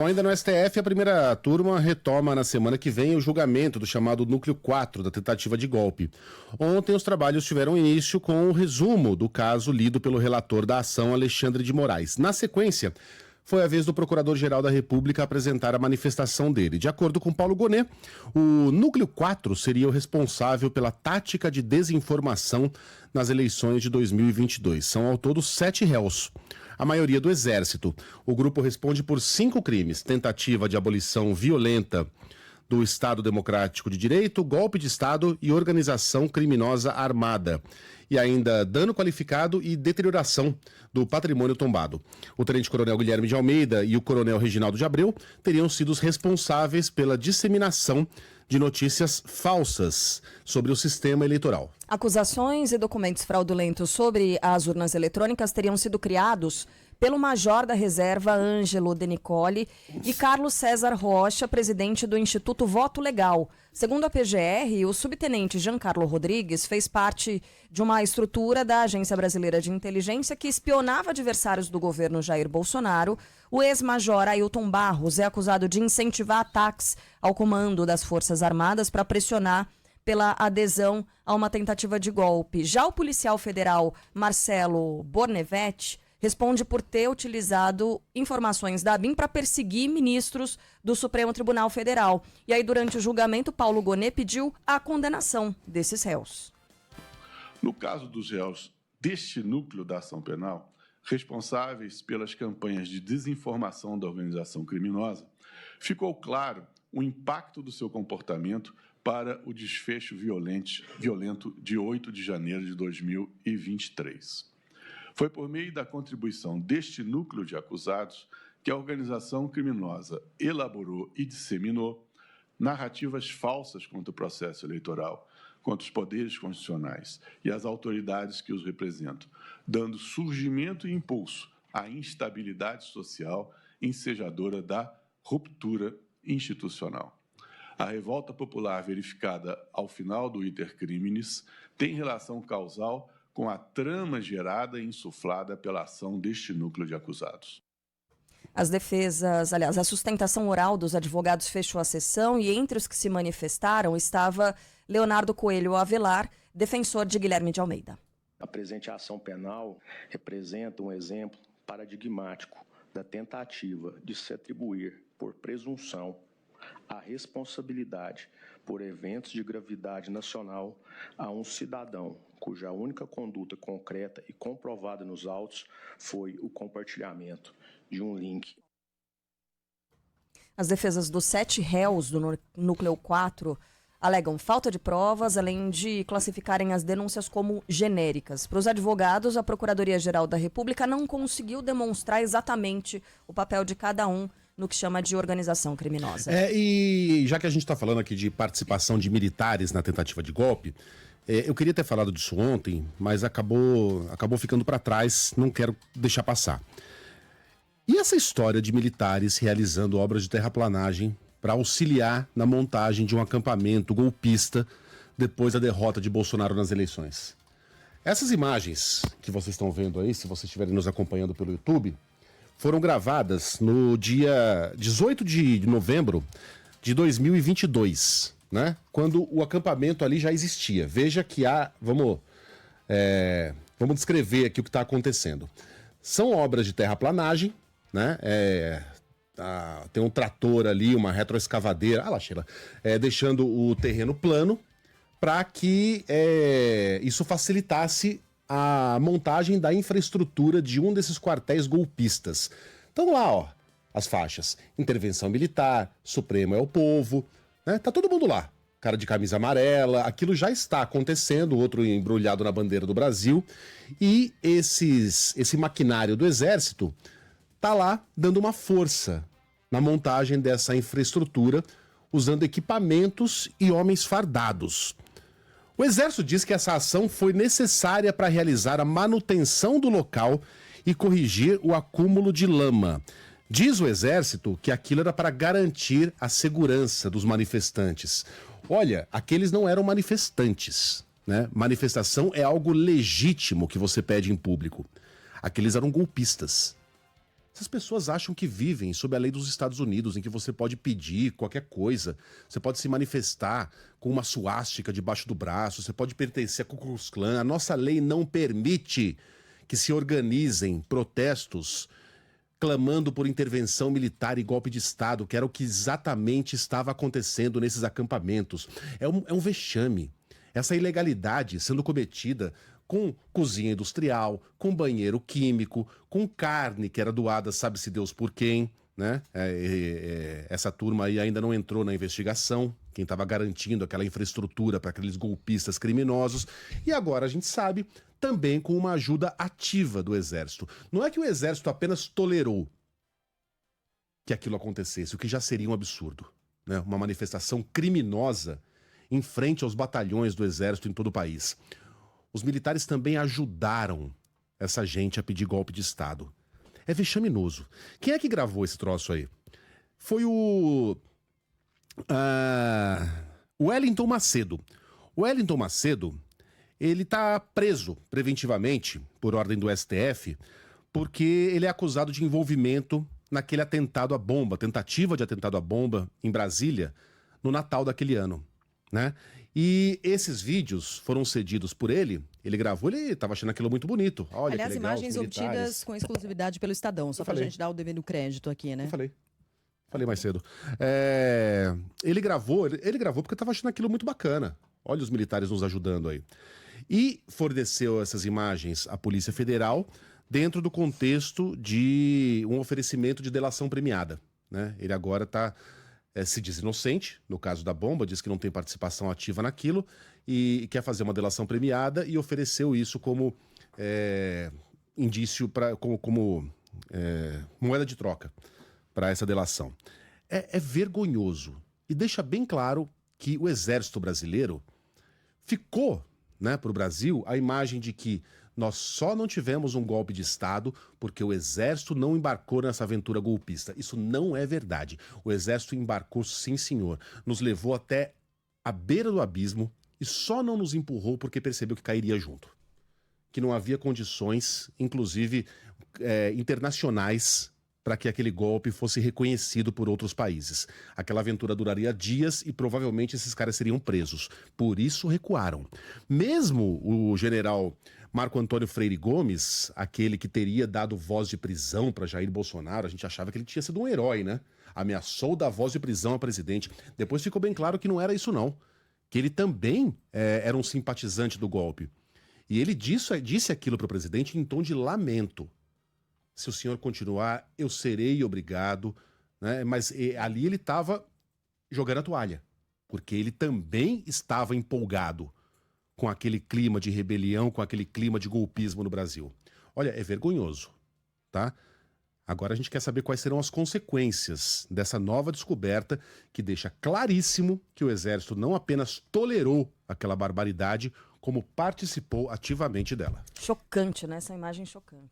Ainda no STF, a primeira turma retoma na semana que vem o julgamento do chamado Núcleo 4 da tentativa de golpe. Ontem, os trabalhos tiveram início com o resumo do caso lido pelo relator da ação, Alexandre de Moraes. Na sequência, foi a vez do Procurador-Geral da República apresentar a manifestação dele. De acordo com Paulo Gonet, o Núcleo 4 seria o responsável pela tática de desinformação nas eleições de 2022. São ao todo 7 réus. A maioria do Exército. O grupo responde por 5 crimes: tentativa de abolição violenta do Estado Democrático de Direito, golpe de Estado e organização criminosa armada. E ainda dano qualificado e deterioração do patrimônio tombado. O tenente-coronel Guilherme de Almeida e o coronel Reginaldo de Abreu teriam sido os responsáveis pela disseminação de notícias falsas sobre o sistema eleitoral. Acusações e documentos fraudulentos sobre as urnas eletrônicas teriam sido criados pelo major da reserva Ângelo De Nicoli e Carlos César Rocha, presidente do Instituto Voto Legal. Segundo a PGR, o subtenente Giancarlo Rodrigues fez parte de uma estrutura da Agência Brasileira de Inteligência que espionava adversários do governo Jair Bolsonaro. O ex-major Ailton Barros é acusado de incentivar ataques ao comando das Forças Armadas para pressionar pela adesão a uma tentativa de golpe. Já o policial federal Marcelo Bornevetti responde por ter utilizado informações da ABIN para perseguir ministros do Supremo Tribunal Federal. E aí, durante o julgamento, Paulo Gonet pediu a condenação desses réus. No caso dos réus deste núcleo da ação penal, responsáveis pelas campanhas de desinformação da organização criminosa, ficou claro o impacto do seu comportamento para o desfecho violento de 8 de janeiro de 2023. Foi por meio da contribuição deste núcleo de acusados que a organização criminosa elaborou e disseminou narrativas falsas contra o processo eleitoral, contra os poderes constitucionais e as autoridades que os representam, dando surgimento e impulso à instabilidade social ensejadora da ruptura institucional. A revolta popular verificada ao final do iter criminis tem relação causal com a trama gerada e insuflada pela ação deste núcleo de acusados. As defesas, aliás, a sustentação oral dos advogados fechou a sessão e entre os que se manifestaram estava Leonardo Coelho Avelar, defensor de Guilherme de Almeida. A presente ação penal representa um exemplo paradigmático da tentativa de se atribuir, por presunção, a responsabilidade por eventos de gravidade nacional a um cidadão cuja única conduta concreta e comprovada nos autos foi o compartilhamento de um link. As defesas dos 7 réus do Núcleo 4 alegam falta de provas, além de classificarem as denúncias como genéricas. Para os advogados, a Procuradoria-Geral da República não conseguiu demonstrar exatamente o papel de cada um no que chama de organização criminosa. E já que a gente está falando aqui de participação de militares na tentativa de golpe, eu queria ter falado disso ontem, mas acabou ficando para trás, não quero deixar passar. E essa história de militares realizando obras de terraplanagem para auxiliar na montagem de um acampamento golpista depois da derrota de Bolsonaro nas eleições? Essas imagens que vocês estão vendo aí, se vocês estiverem nos acompanhando pelo YouTube, foram gravadas no dia 18 de novembro de 2022, né? Quando o acampamento ali já existia. Veja que há... Vamos descrever aqui o que está acontecendo. São obras de terraplanagem, né? Tem um trator ali, uma retroescavadeira, lá, Sheila, deixando o terreno plano para que isso facilitasse a montagem da infraestrutura de um desses quartéis golpistas. Então lá, ó, as faixas: intervenção militar, Supremo é o povo, né? Tá todo mundo lá, cara de camisa amarela, aquilo já está acontecendo, outro embrulhado na bandeira do Brasil, e esse maquinário do Exército tá lá dando uma força na montagem dessa infraestrutura, usando equipamentos e homens fardados. O Exército diz que essa ação foi necessária para realizar a manutenção do local e corrigir o acúmulo de lama. Diz o Exército que aquilo era para garantir a segurança dos manifestantes. Olha, aqueles não eram manifestantes, né? Manifestação é algo legítimo que você pede em público. Aqueles eram golpistas. Essas pessoas acham que vivem sob a lei dos Estados Unidos, em que você pode pedir qualquer coisa, você pode se manifestar com uma suástica debaixo do braço, você pode pertencer a Ku Klux Klan. A nossa lei não permite que se organizem protestos clamando por intervenção militar e golpe de Estado, que era o que exatamente estava acontecendo nesses acampamentos. É um vexame. Essa ilegalidade sendo cometida com cozinha industrial, com banheiro químico, com carne que era doada sabe-se Deus por quem, né? Essa turma aí ainda não entrou na investigação, quem estava garantindo aquela infraestrutura para aqueles golpistas criminosos. E agora a gente sabe, também com uma ajuda ativa do Exército. Não é que o Exército apenas tolerou que aquilo acontecesse, o que já seria um absurdo, né? Uma manifestação criminosa em frente aos batalhões do Exército em todo o país. Os militares também ajudaram essa gente a pedir golpe de Estado. É vexaminoso. Quem é que gravou esse troço aí? Foi o Wellington Macedo. O Wellington Macedo, ele tá preso preventivamente por ordem do STF, porque ele é acusado de envolvimento naquele atentado à bomba, tentativa de atentado à bomba em Brasília, no Natal daquele ano, né? E esses vídeos foram cedidos por ele. Ele gravou, ele estava achando aquilo muito bonito. Olha, aliás, que legal, imagens obtidas com exclusividade pelo Estadão, só pra gente dar o devido crédito aqui, né? Falei mais cedo. Ele gravou porque estava achando aquilo muito bacana. Olha os militares nos ajudando aí. E forneceu essas imagens à Polícia Federal dentro do contexto de um oferecimento de delação premiada, né? Ele agora se diz inocente, no caso da bomba, diz que não tem participação ativa naquilo e quer fazer uma delação premiada e ofereceu isso como indício, como moeda de troca para essa delação. É vergonhoso e deixa bem claro que o Exército Brasileiro ficou, né, para o Brasil a imagem de que nós só não tivemos um golpe de Estado porque o Exército não embarcou nessa aventura golpista. Isso não é verdade. O Exército embarcou, sim, senhor. Nos levou até a beira do abismo e só não nos empurrou porque percebeu que cairia junto. Que não havia condições, inclusive internacionais, para que aquele golpe fosse reconhecido por outros países. Aquela aventura duraria dias e provavelmente esses caras seriam presos. Por isso recuaram. Mesmo o general Marco Antônio Freire Gomes, aquele que teria dado voz de prisão para Jair Bolsonaro, a gente achava que ele tinha sido um herói, né? Ameaçou dar voz de prisão ao presidente. Depois ficou bem claro que não era isso não. Que ele também era um simpatizante do golpe. E ele disse aquilo para o presidente em tom de lamento. Se o senhor continuar, eu serei obrigado, né? Mas ali ele estava jogando a toalha, porque ele também estava empolgado com aquele clima de rebelião, com aquele clima de golpismo no Brasil. Olha, é vergonhoso, tá? Agora a gente quer saber quais serão as consequências dessa nova descoberta que deixa claríssimo que o Exército não apenas tolerou aquela barbaridade, como participou ativamente dela. Chocante, né? Essa imagem chocante.